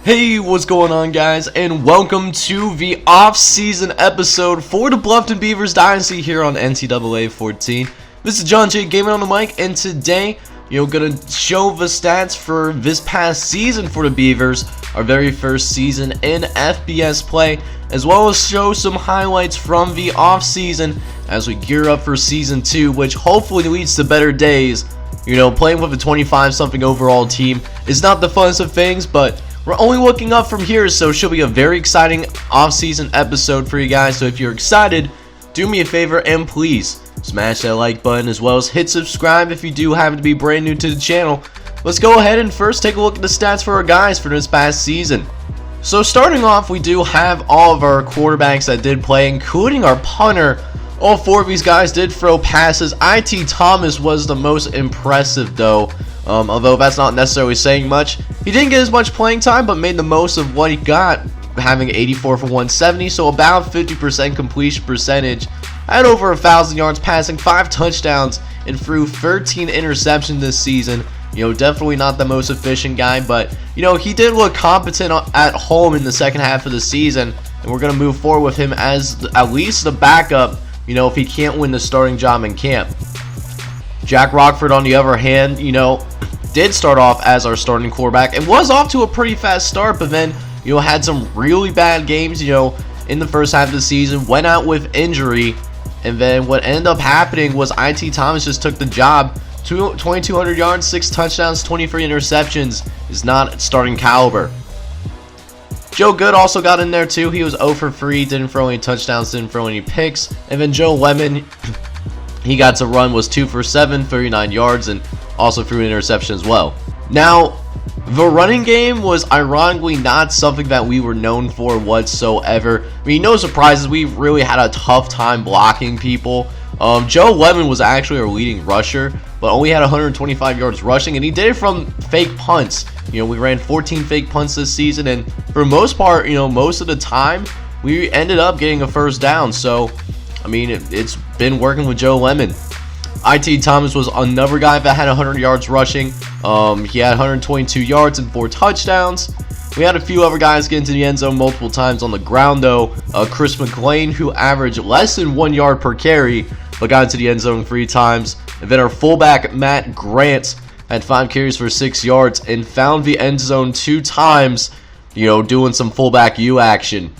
Hey, what's going on, guys, and welcome to the off-season episode for the Bluffton Beavers Dynasty here on NCAA 14. This is John J. Gaming on the mic, and today, gonna show the stats for this past season for the Beavers, our very first season in FBS play, as well as show some highlights from the off-season as we gear up for Season 2, which hopefully leads to better days. Playing with a 25-something overall team is not the funnest of things, but we're only looking up from here, so it should be a very exciting off-season episode for you guys. So if you're excited, do me a favor and please smash that like button, as well as hit subscribe if you do happen to be brand new to the channel. Let's go ahead and first take a look at the stats for our guys for this past season. So starting off, we do have all of our quarterbacks that did play, including our punter. All four of these guys did throw passes. It Thomas was the most impressive though. Although that's not necessarily saying much. He didn't get as much playing time, but made the most of what he got, having 84 for 170, so about 50% completion percentage. Had over 1,000 yards passing, 5 touchdowns, and threw 13 interceptions this season. Definitely not the most efficient guy, but he did look competent at home in the second half of the season, and we're gonna move forward with him as at least the backup. If he can't win the starting job in camp. Jack Rockford, on the other hand, did start off as our starting quarterback and was off to a pretty fast start, but then, had some really bad games, in the first half of the season, went out with injury, and then what ended up happening was It Thomas just took the job. 2,200 yards, 6 touchdowns, 23 interceptions is not starting caliber. Joe Good also got in there too. He was 0 for 3, didn't throw any touchdowns, didn't throw any picks, and then Joe Lemon, he got to run, was 2 for 7, 39 yards, and also threw an interception as well. Now, the running game was ironically not something that we were known for whatsoever. I mean, no surprises, we really had a tough time blocking people. Joe Lemon was actually our leading rusher, but only had 125 yards rushing, and he did it from fake punts. We ran 14 fake punts this season, and for the most part, most of the time, we ended up getting a first down. So, I mean, it's been working with Joe Lemon. It Thomas was another guy that had 100 yards rushing. He had 122 yards and 4 touchdowns. We had a few other guys get into the end zone multiple times on the ground, though. Chris McLean, who averaged less than 1 yard per carry, but got into the end zone 3 times. And then our fullback, Matt Grant, had 5 carries for 6 yards and found the end zone 2 times, doing some fullback U action.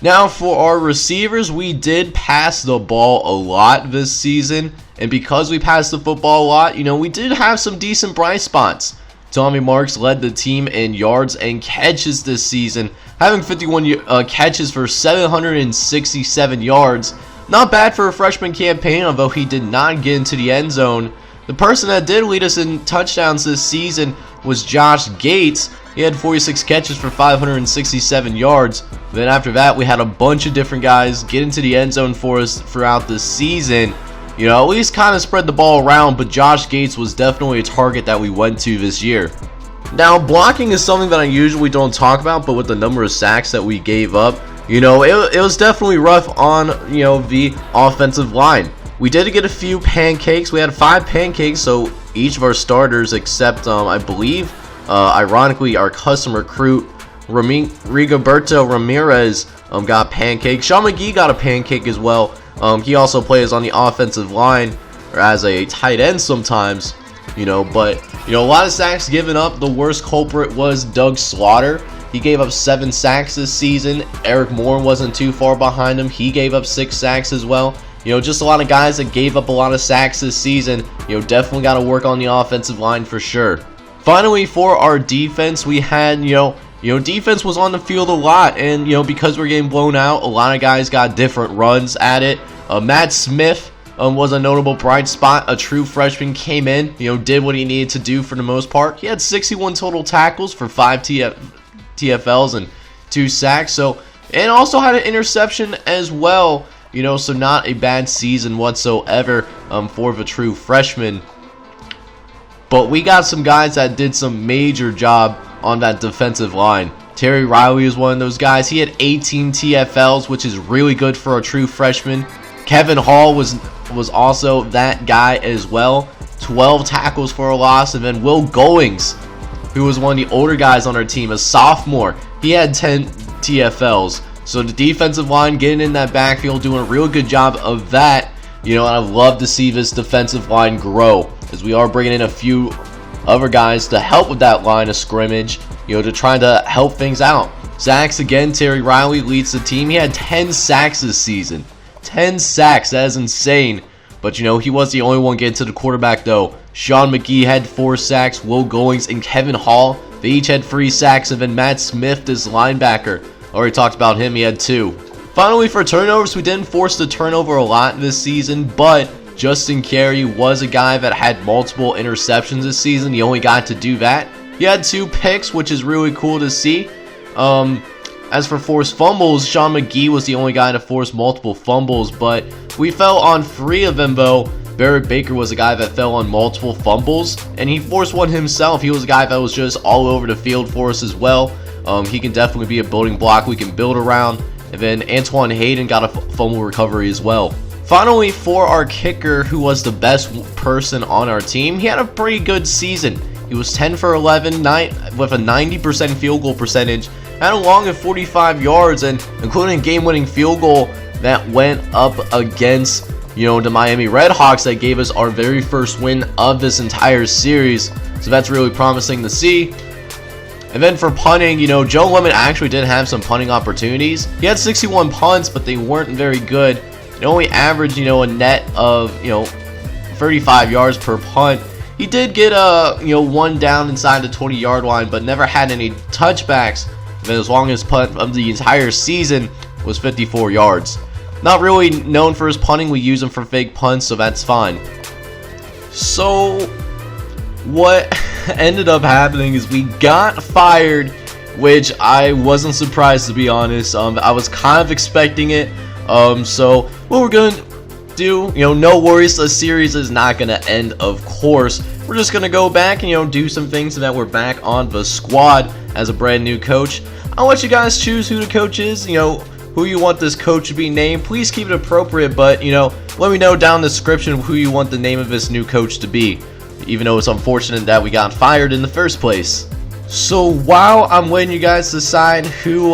Now, for our receivers, we did pass the ball a lot this season, and because we passed the football a lot, we did have some decent bright spots. Tommy Marks led the team in yards and catches this season, having 51 catches for 767 yards. Not bad for a freshman campaign, although he did not get into the end zone. The person that did lead us in touchdowns this season was Josh Gates. He had 46 catches for 567 yards. Then after that, we had a bunch of different guys get into the end zone for us throughout the season. At least kind of spread the ball around, but Josh Gates was definitely a target that we went to this year. Now, blocking is something that I usually don't talk about, but with the number of sacks that we gave up, it was definitely rough on, the offensive line. We did get a few pancakes. We had 5 pancakes, so each of our starters, except, I believe, ironically, our custom recruit, Rigoberto Ramirez, got pancakes. Sean McGee got a pancake as well. He also plays on the offensive line, or as a tight end sometimes, but, a lot of sacks given up. The worst culprit was Doug Slaughter. He gave up 7 sacks this season. Eric Moore wasn't too far behind him. He gave up 6 sacks as well. Just a lot of guys that gave up a lot of sacks this season. Definitely got to work on the offensive line for sure. Finally, for our defense, we had, defense was on the field a lot, and, because we're getting blown out, a lot of guys got different runs at it. Matt Smith was a notable bright spot. A true freshman came in, did what he needed to do for the most part. He had 61 total tackles for 5 TFLs and 2 sacks, and also had an interception as well. So not a bad season whatsoever for the true freshman. But we got some guys that did some major job on that defensive line. Terry Riley is one of those guys. He had 18 TFLs, which is really good for a true freshman. Kevin Hall was also that guy as well. 12 tackles for a loss. And then Will Goings, who was one of the older guys on our team, a sophomore. He had 10 TFLs. So the defensive line getting in that backfield, doing a real good job of that. You know, and I'd love to see this defensive line grow, as we are bringing in a few other guys to help with that line of scrimmage, you know, to try to help things out. Sacks again, Terry Riley leads the team. He had 10 sacks this season. 10 sacks, that is insane. But you know, he was the only one getting to the quarterback though. Sean McGee had 4 sacks, Will Goings and Kevin Hall, they each had 3 sacks, and then Matt Smith, this linebacker, already talked about him, he had 2. Finally, for turnovers, we didn't force the turnover a lot this season, but Justin Carey was a guy that had multiple interceptions this season. He only got to do that. He had 2 picks, which is really cool to see. As for forced fumbles, Sean McGee was the only guy to force multiple fumbles, but we fell on 3 of them though. Barrett Baker was a guy that fell on multiple fumbles, and he forced one himself. He was a guy that was just all over the field for us as well. He can definitely be a building block we can build around. And then Antoine Hayden got a fumble recovery as well. Finally, for our kicker, who was the best person on our team, he had a pretty good season. He was 10 for 11 with a 90% field goal percentage, had a long of 45 yards, and including a game-winning field goal that went up against, you know, the Miami Redhawks that gave us our very first win of this entire series. So that's really promising to see. And then for punting, you know, Joe Lemon actually did have some punting opportunities. He had 61 punts, but they weren't very good. He only averaged, you know, a net of, you know, 35 yards per punt. He did get a, you know, 1 down inside the 20-yard line, but never had any touchbacks. And then his longest punt of the entire season was 54 yards. Not really known for his punting. We use him for fake punts, so that's fine. So what ended up happening is we got fired, which I wasn't surprised, to be honest. I was kind of expecting it. So what we're gonna do, you know, no worries, the series is not gonna end, of course. We're just gonna go back and, you know, do some things so that we're back on the squad as a brand new coach. I'll let you guys choose who the coach is, you know, who you want this coach to be named. Please keep it appropriate, but, you know, let me know down in the description who you want the name of this new coach to be, even though it's unfortunate that we got fired in the first place. So while I'm letting you guys decide who,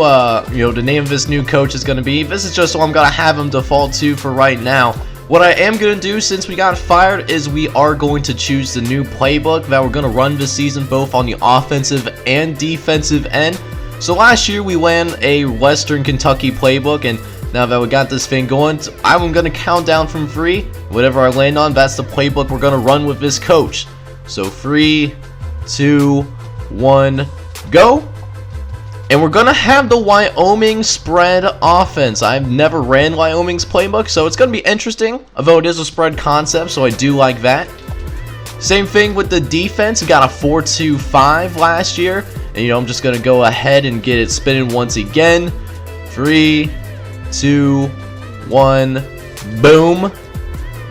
you know, the name of this new coach is going to be, this is just what I'm going to have him default to for right now. What I am going to do, since we got fired, is we are going to choose the new playbook that we're going to run this season, both on the offensive and defensive end. So last year we ran a Western Kentucky playbook, and now that we got this thing going, I'm going to count down from 3. Whatever I land on, that's the playbook we're going to run with this coach. So 3, 2, 1, go. And we're going to have the Wyoming spread offense. I've never ran Wyoming's playbook, so it's going to be interesting, although it is a spread concept, so I do like that. Same thing with the defense. We got a 4-2-5 last year. And, you know, I'm just going to go ahead and get it spinning once again. 3, 2, 1, boom.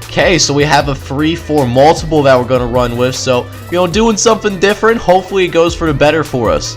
Okay, so we have a 3-4 multiple that we're going to run with. So, you know, doing something different. Hopefully it goes for the better for us.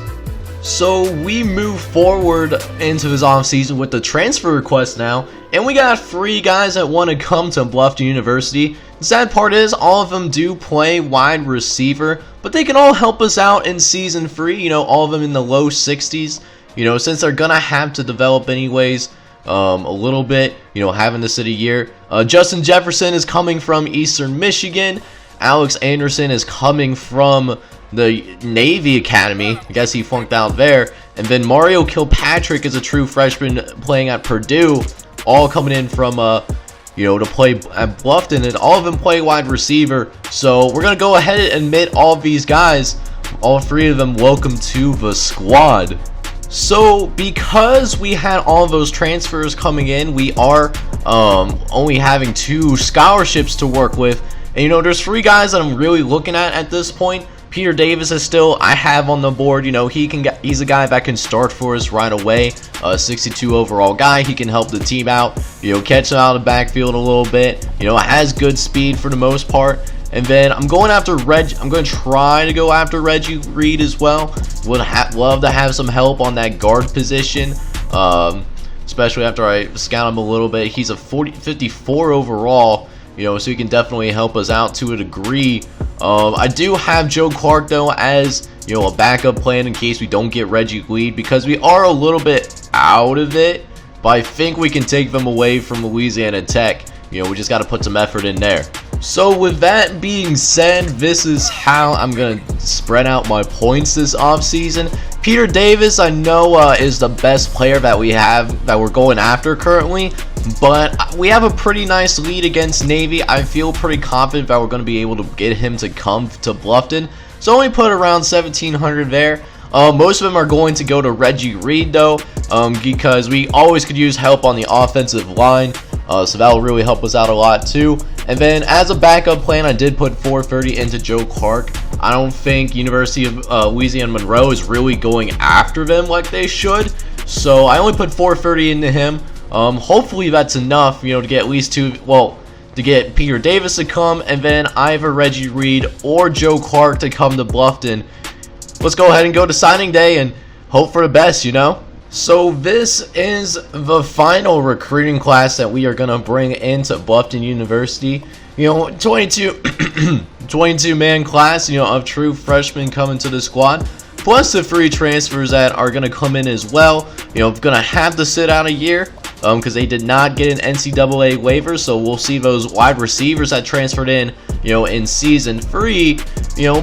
So we move forward into this offseason with the transfer request now. And we got 3 guys that want to come to Bluffton University. The sad part is all of them do play wide receiver, but they can all help us out in season 3. You know, all of them in the low 60s. You know, since they're going to have to develop anyways. A little bit, you know, having the city year. Justin Jefferson is coming from Eastern Michigan. Alex Anderson is coming from the Navy Academy. I guess he flunked out there. And then Mario Kilpatrick is a true freshman playing at Purdue. All coming in from, you know, to play at Bluffton. And all of them play wide receiver. So we're going to go ahead and admit all of these guys. All 3 of them welcome to the squad. So because we had all of those transfers coming in, we are only having 2 scholarships to work with. And you know, there's 3 guys that I'm really looking at this point. Peter Davis is still, I have on the board. You know, he's a guy that can start for us right away. 62 overall guy. He can help the team out. You know, catch them out of the backfield a little bit. You know, has good speed for the most part. And then I'm going after I'm going to try to go after Reggie Reed as well. Would love to have some help on that guard position, especially after I scout him a little bit. He's a 54 overall. so he can definitely help us out to a degree. I do have Joe Clark though as a backup plan in case we don't get Reggie Weed, because we are a little bit out of it, but I think we can take them away from Louisiana Tech. We just got to put some effort in there. So with that being said, this is how I'm going to spread out my points this offseason. Peter Davis, I know, is the best player that we have, that we're going after currently, but we have a pretty nice lead against Navy. I feel pretty confident that we're going to be able to get him to come to Bluffton. So only put around 1,700 there. Most of them are going to go to Reggie Reed though, because we always could use help on the offensive line. So that will really help us out a lot too. And then as a backup plan, I did put 430 into Joe Clark. I don't think University of Louisiana Monroe is really going after them like they should. So I only put 430 into him. Hopefully that's enough, to get at least two, to get Peter Davis to come, and then either Reggie Reed or Joe Clark to come to Bluffton. Let's go ahead and go to signing day and hope for the best, So this is the final recruiting class that we are going to bring into Bluffton University. 22 man class, of true freshmen coming to the squad, plus the free transfers that are going to come in as well. Going to have to sit out a year because they did not get an NCAA waiver, so we'll see those wide receivers that transferred in season 3.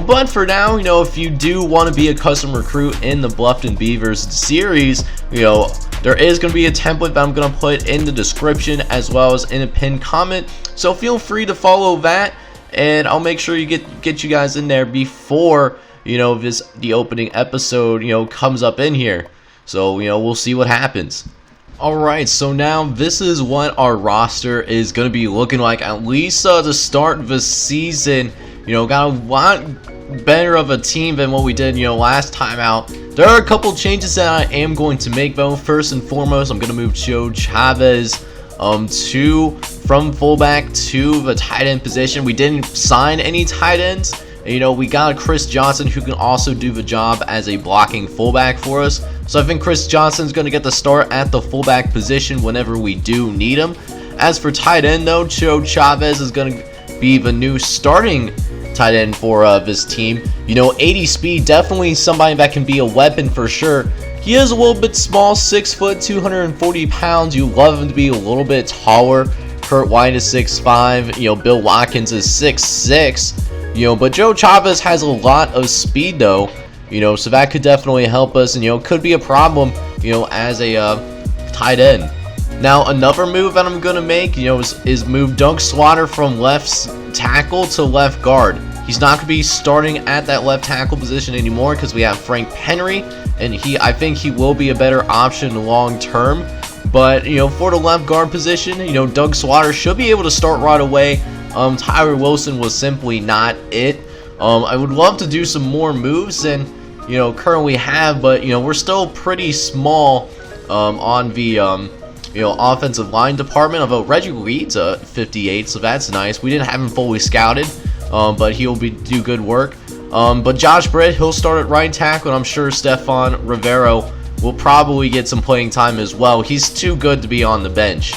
But for now, if you do want to be a custom recruit in the Bluffton Beavers series, there is going to be a template that I'm going to put in the description as well as in a pinned comment. So feel free to follow that, and I'll make sure you get you guys in there before the opening episode comes up in here. So we'll see what happens. Alright, so now this is what our roster is going to be looking like, at least to start the season. Got a lot better of a team than what we did, last time out. There are a couple changes that I am going to make though. First and foremost, I'm going to move Joe Chavez from fullback to the tight end position. We didn't sign any tight ends. We got Chris Johnson who can also do the job as a blocking fullback for us. So I think Chris Johnson's going to get the start at the fullback position whenever we do need him. As for tight end though, Joe Chavez is going to be the new starting tight end for this team. 80 speed, definitely somebody that can be a weapon for sure. He is a little bit small, 6 foot, 240 pounds. You love him to be a little bit taller. Kurt White is 6'5", Bill Watkins is 6'6", but Joe Chavez has a lot of speed though, so that could definitely help us, and could be a problem, as a tight end. Now another move that I'm gonna make, is move Doug Slaughter from left tackle to left guard. He's not gonna be starting at that left tackle position anymore because we have Frank Henry, and I think he will be a better option long term. But for the left guard position, Doug Slaughter should be able to start right away. Tyler Wilson was simply not it. I would love to do some more moves than currently have, but we're still pretty small on the offensive line department. Although Reggie Reed's a 58, so that's nice. We didn't have him fully scouted, but he'll do good work. But Josh Britt, he'll start at right tackle, and I'm sure Stefan Rivero will probably get some playing time as well. He's too good to be on the bench.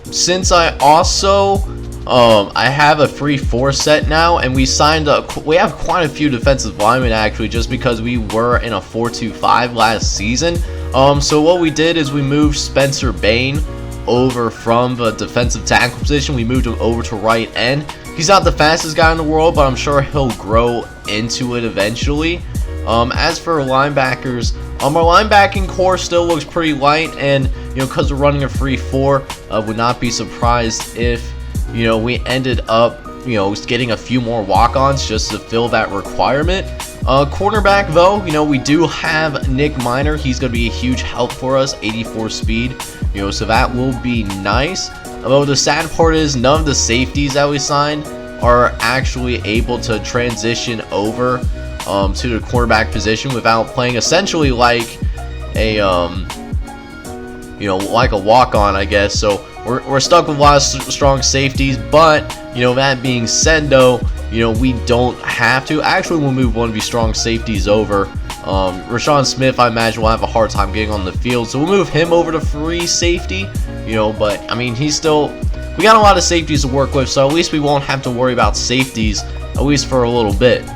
Since I also I have a free 4 set now, and we have quite a few defensive linemen actually, just because we were in a 4-2-5 last season. So what we did is we moved Spencer Bain over from the defensive tackle position. We moved him over to right end. He's not the fastest guy in the world, but I'm sure he'll grow into it eventually. As for linebackers, our linebacking core still looks pretty light, and because we're running a free 4, would not be surprised if we ended up getting a few more walk-ons just to fill that requirement. Cornerback though, we do have Nick Miner. He's going to be a huge help for us, 84 speed, so that will be nice. Although the sad part is none of the safeties that we signed are actually able to transition over to the cornerback position without playing essentially like a like a walk-on, I guess. So we're stuck with a lot of strong safeties, but that being said though, we don't have to. Actually, we'll move one of these strong safeties over. Rashawn Smith, I imagine, will have a hard time getting on the field, so we'll move him over to free safety. But I mean, he's still we got a lot of safeties to work with, so at least we won't have to worry about safeties, at least for a little bit.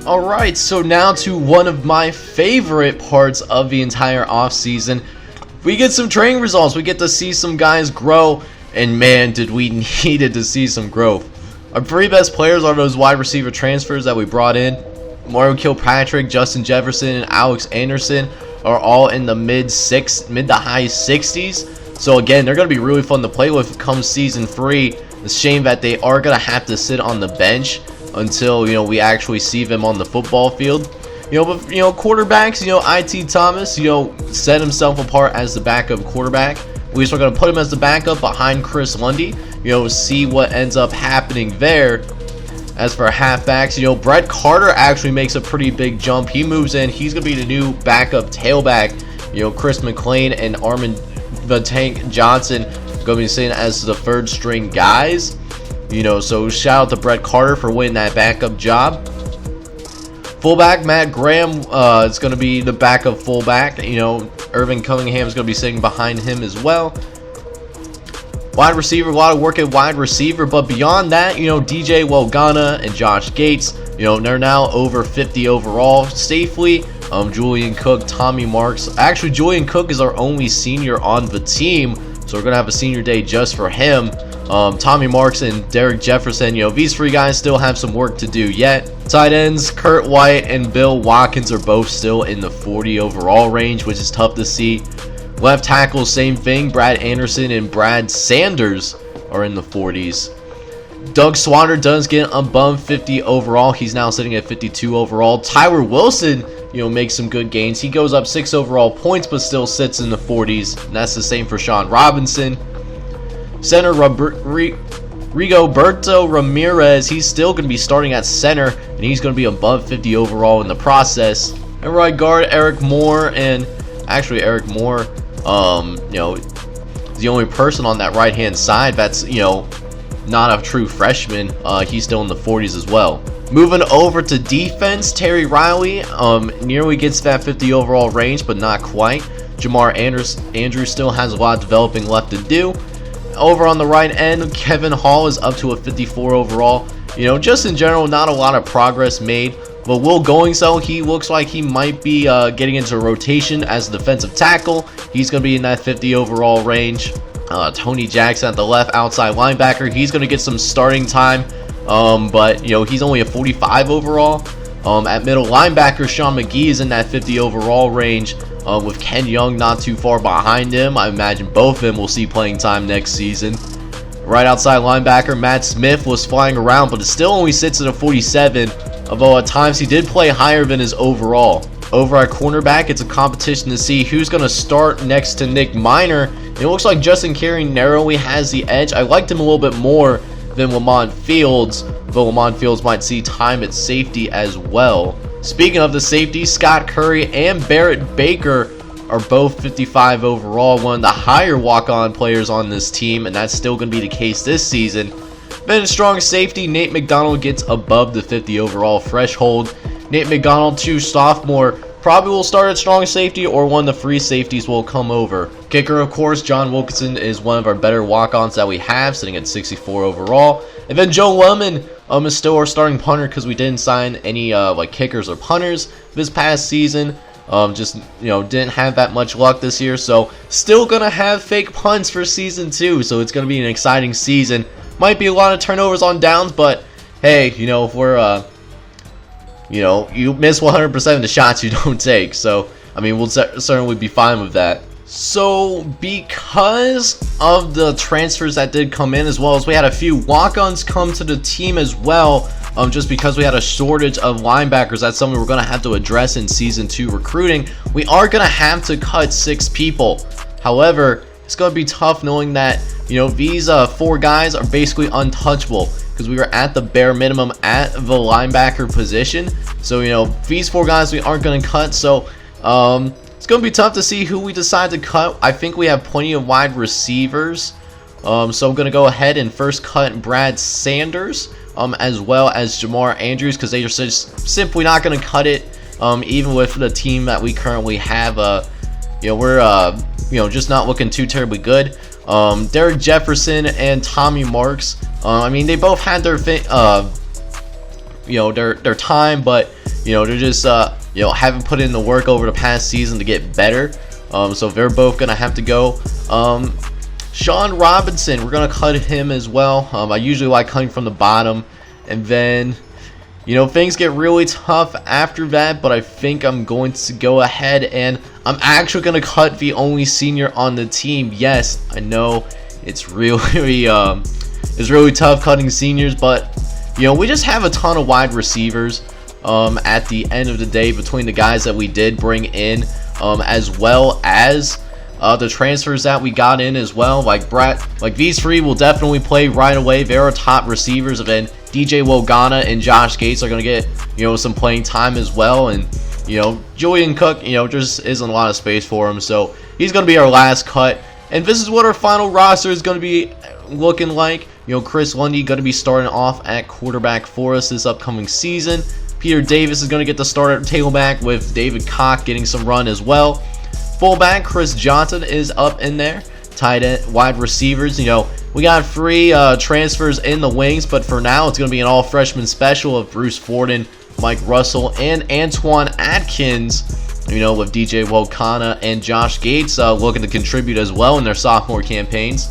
Alright, so now to one of my favorite parts of the entire offseason. We get some training results. We get to see some guys grow, and man, did we needed to see some growth. Our 3 best players are those wide receiver transfers that we brought in. Mario Kilpatrick, Justin Jefferson, and Alex Anderson are all in the mid to high 60s. So again, they're going to be really fun to play with come season 3. It's a shame that they are going to have to sit on the bench until, you know, we actually see them on the football field. You know, but, you know, quarterbacks, you know, IT Thomas, you know, set himself apart as the backup quarterback. At least we're going to put him as the backup behind Chris Lundy, you know, see what ends up happening there. As for halfbacks, you know, Brett Carter actually makes a pretty big jump. He moves in. He's going to be the new backup tailback. You know, Chris McLean and Armin the Tank Johnson going to be seen as the 3rd string guys. You know, so shout out to Brett Carter for winning that backup job. Fullback, Matt Graham is going to be the backup fullback. You know, Irvin Cunningham is going to be sitting behind him as well. Wide receiver, a lot of work at wide receiver. But beyond that, you know, DJ Welgana and Josh Gates, you know, they're now over 50 overall safely. Julian Cook, Tommy Marks. Actually, Julian Cook is our only senior on the team, so we're going to have a senior day just for him. Tommy Marks and Derek Jefferson, you know, these 3 guys still have some work to do yet. Tight ends, Kurt White and Bill Watkins are both still in the 40 overall range, which is tough to see. Left tackle, same thing. Brad Anderson and Brad Sanders are in the 40s. Doug Swatter does get above 50 overall. He's now sitting at 52 overall. Tyler Wilson, you know, makes some good gains. He goes up 6 overall points, but still sits in the 40s. And that's the same for Sean Robinson. Center Rigoberto Ramirez, he's still going to be starting at center, and he's going to be above 50 overall in the process. And right guard, Eric Moore, and actually Eric Moore, you know, is the only person on that right-hand side that's, you know, not a true freshman. He's still in the 40s as well. Moving over to defense, Terry Riley nearly gets that 50 overall range, but not quite. Jamar Andrews still has a lot of developing left to do. Over on the right end, Kevin Hall is up to a 54 overall. You know, just in general, not a lot of progress made. But Will Goingso, he looks like he might be getting into rotation as a defensive tackle. He's going to be in that 50 overall range. Tony Jackson at the left outside linebacker, he's going to get some starting time. But, you know, he's only a 45 overall. At middle linebacker, Sean McGee is in that 50 overall range. With Ken Young not too far behind him. I imagine both of them will see playing time next season. Right outside linebacker, Matt Smith was flying around, but it still only sits at a 47, although at times he did play higher than his overall. Over at cornerback, it's a competition to see who's going to start next to Nick Miner. It looks like Justin Carey narrowly has the edge. I liked him a little bit more than Lamont Fields, but Lamont Fields might see time at safety as well. Speaking of the safety, Scott Curry and Barrett Baker are both 55 overall, one of the higher walk-on players on this team, and that's still going to be the case this season. Then in strong safety, Nate McDonald gets above the 50 overall threshold. Nate McDonald, true sophomore, probably will start at strong safety, or one of the free safeties will come over. Kicker, of course, John Wilkinson is one of our better walk-ons that we have, sitting at 64 overall. And then Joe Lemon is still our starting punter because we didn't sign any like kickers or punters this past season. Just, you know, didn't have that much luck this year, so still gonna have fake punts for season 2. So it's gonna be an exciting season. Might be a lot of turnovers on downs, but hey, you know, if we're you know, you miss 100% of the shots you don't take. So I mean, we'll certainly be fine with that. So because of the transfers that did come in, as well as we had a few walk-ons come to the team as well, just because we had a shortage of linebackers, that's something we're going to have to address in Season 2 recruiting. We are going to have to cut 6 people. However, it's going to be tough knowing that, you know, these 4 guys are basically untouchable because we were at the bare minimum at the linebacker position. So, you know, these 4 guys we aren't going to cut. So, it's going to be tough to see who we decide to cut. I think we have plenty of wide receivers. So I'm going to go ahead and first cut Brad Sanders, as well as Jamar Andrews, because they are just simply not going to cut it, even with the team that we currently have. You know, we're, you know, just not looking too terribly good. Derek Jefferson and Tommy Marks. I mean, they both had their their time, but they're just haven't put in the work over the past season to get better. So they're both gonna have to go. Sean Robinson, we're gonna cut him as well. I usually like cutting from the bottom, and then things get really tough after that, but I think I'm going to go ahead and I'm actually going to cut the only senior on the team. Yes, I know it's really tough cutting seniors, but we just have a ton of wide receivers at the end of the day between the guys that we did bring in, as well as the transfers that we got in as well. Like these three will definitely play right away. They're our top receivers, and then DJ Wogana and Josh Gates are going to get some playing time as well. And Julian Cook just isn't a lot of space for him, so he's going to be our last cut. And this is what our final roster is going to be looking like. Chris Lundy going to be starting off at quarterback for us this upcoming season. Peter Davis is going to get the start at tailback, with David Koch getting some run as well. Fullback Chris Johnson is up in there. Tight end, wide receivers, we got 3 transfers in the wings, but for now it's going to be an all freshman special of Bruce Forden, Mike Russell, and Antoine Atkins, with DJ Wokana and Josh Gates looking to contribute as well in their sophomore campaigns.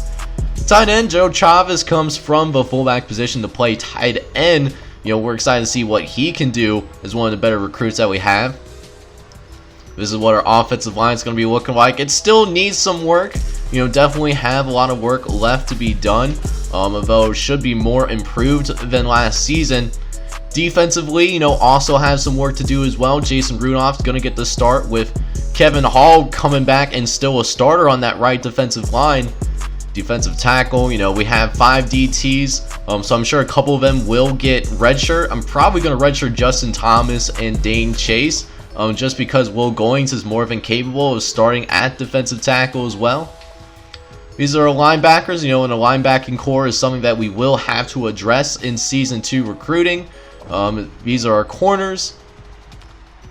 Tight end Joe Chavez comes from the fullback position to play tight end. We're excited to see what he can do as one of the better recruits that we have. This is what our offensive line is going to be looking like. It still needs some work. Definitely have a lot of work left to be done, although it should be more improved than last season. Defensively, also have some work to do as well. Jason Rudolph's going to get the start, with Kevin Hall coming back and still a starter on that right defensive line. Defensive tackle, we have 5 DTs, so I'm sure a couple of them will get redshirt. I'm probably going to redshirt Justin Thomas and Dane Chase, just because Will Goings is more than capable of starting at defensive tackle as well. These are our linebackers, and a linebacking core is something that we will have to address in Season 2 recruiting. These are our corners,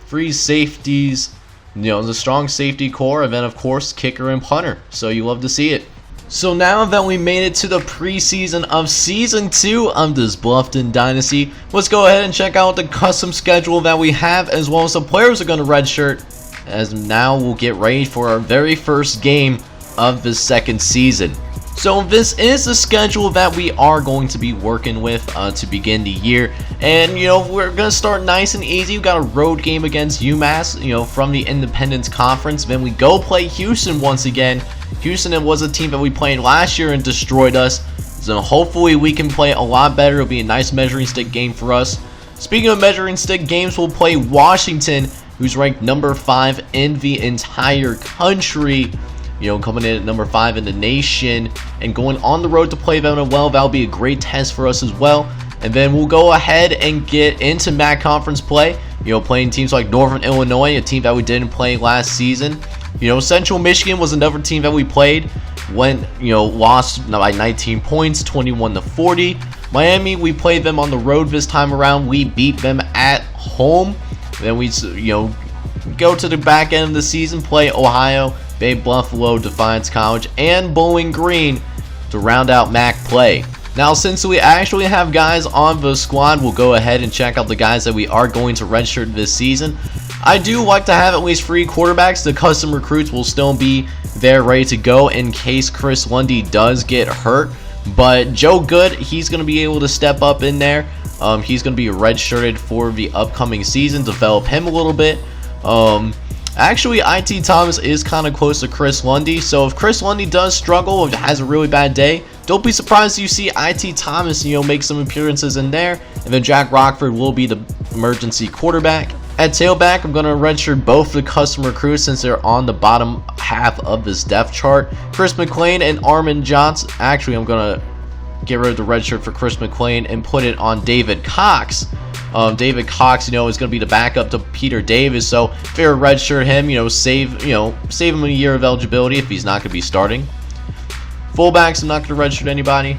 3 safeties, the strong safety core, and then of course kicker and punter, so you love to see it. So now that we made it to the preseason of Season 2 of this Bluffton Dynasty, let's go ahead and check out the custom schedule that we have, as well as the players are going to redshirt, as now we'll get ready for our very first game of the second season. So this is the schedule that we are going to be working with to begin the year, and we're going to start nice and easy. We've got a road game against UMass, from the Independence Conference. Then we go play Houston once again. Houston was a team that we played last year and destroyed us, so hopefully we can play a lot better. It'll be a nice measuring stick game for us. Speaking of measuring stick games, we'll play Washington, who's ranked number 5 in the entire country, coming in at number 5 in the nation, and going on the road to play them as well. That'll be a great test for us as well. And then we'll go ahead and get into MAC conference play, playing teams like Northern Illinois, a team that we didn't play last season. Central Michigan was another team that we played, lost by 19 points, 21-40. Miami, we played them on the road this time around. We beat them at home. Then we, go to the back end of the season, play Ohio, Bay Buffalo, Defiance College, and Bowling Green to round out MAC play. Now, since we actually have guys on the squad, we'll go ahead and check out the guys that we are going to redshirt this season. I do like to have at least 3 quarterbacks. The custom recruits will still be there ready to go in case Chris Lundy does get hurt. But Joe Good, he's going to be able to step up in there. He's going to be redshirted for the upcoming season, develop him a little bit. Actually, IT Thomas is kind of close to Chris Lundy, so if Chris Lundy does struggle or has a really bad day, don't be surprised if you see IT Thomas, make some appearances in there. And then Jack Rockford will be the emergency quarterback. At tailback, I'm going to redshirt both the custom recruits since they're on the bottom half of this depth chart. Chris McClain and Armin Johnson. Actually, I'm going to get rid of the redshirt for Chris McClain and put it on David Cox. David Cox, is going to be the backup to Peter Davis, so fair redshirt him, save him a year of eligibility if he's not going to be starting. Fullbacks, I'm not going to redshirt anybody.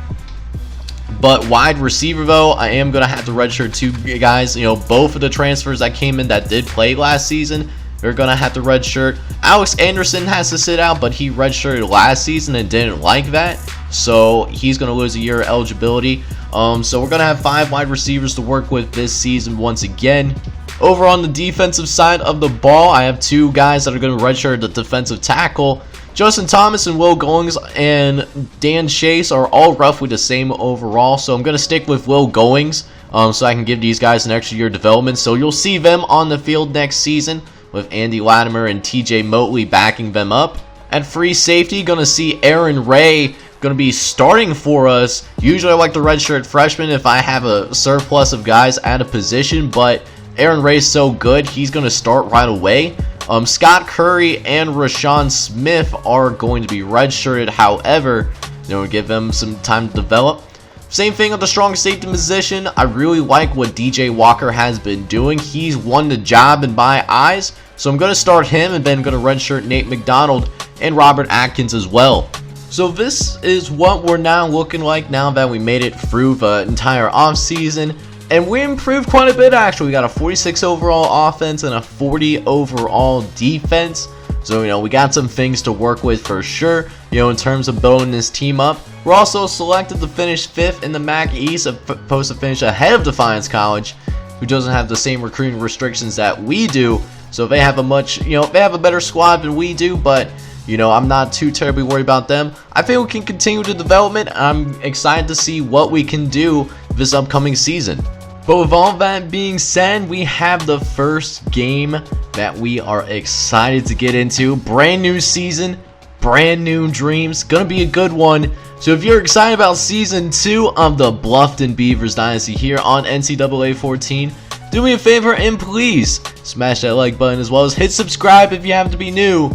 But wide receiver, though, I am going to have to redshirt 2 guys. Both of the transfers that came in that did play last season. they're going to have to redshirt. Alex Anderson has to sit out, but he redshirted last season and didn't like that, so he's going to lose a year of eligibility. So we're going to have 5 wide receivers to work with this season once again. Over on the defensive side of the ball, I have 2 guys that are going to redshirt the defensive tackle. Justin Thomas and Will Goings and Dan Chase are all roughly the same overall, so I'm going to stick with Will Goings so I can give these guys an extra year of development. So you'll see them on the field next season with Andy Latimer and TJ Motley backing them up. At free safety, going to see Aaron Ray going to be starting for us. Usually I like the redshirt freshman if I have a surplus of guys at a position, but Aaron Ray's so good, he's going to start right away. Scott Curry and Rashawn Smith are going to be redshirted. However, we'll give them some time to develop. Same thing on the strong safety position. I really like what DJ Walker has been doing. He's won the job in my eyes. So I'm going to start him and then going to redshirt Nate McDonald and Robert Atkins as well. So this is what we're now looking like now that we made it through the entire offseason. And we improved quite a bit, actually. We got a 46 overall offense and a 40 overall defense. So, we got some things to work with for sure, in terms of building this team up. We're also selected to finish 5th in the MAC East, supposed to finish ahead of Defiance College, who doesn't have the same recruiting restrictions that we do. So they have they have a better squad than we do, but I'm not too terribly worried about them. I think we can continue the development. I'm excited to see what we can do this upcoming season. But with all that being said, we have the first game that we are excited to get into. Brand new season, brand new dreams. Gonna be a good one. So if you're excited about Season 2 of the Bluffton Beavers Dynasty here on NCAA 14, do me a favor and please smash that like button, as well as hit subscribe if you happen to be new.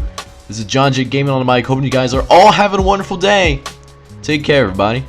This is John J. Gaming on the mic. Hoping you guys are all having a wonderful day. Take care, everybody.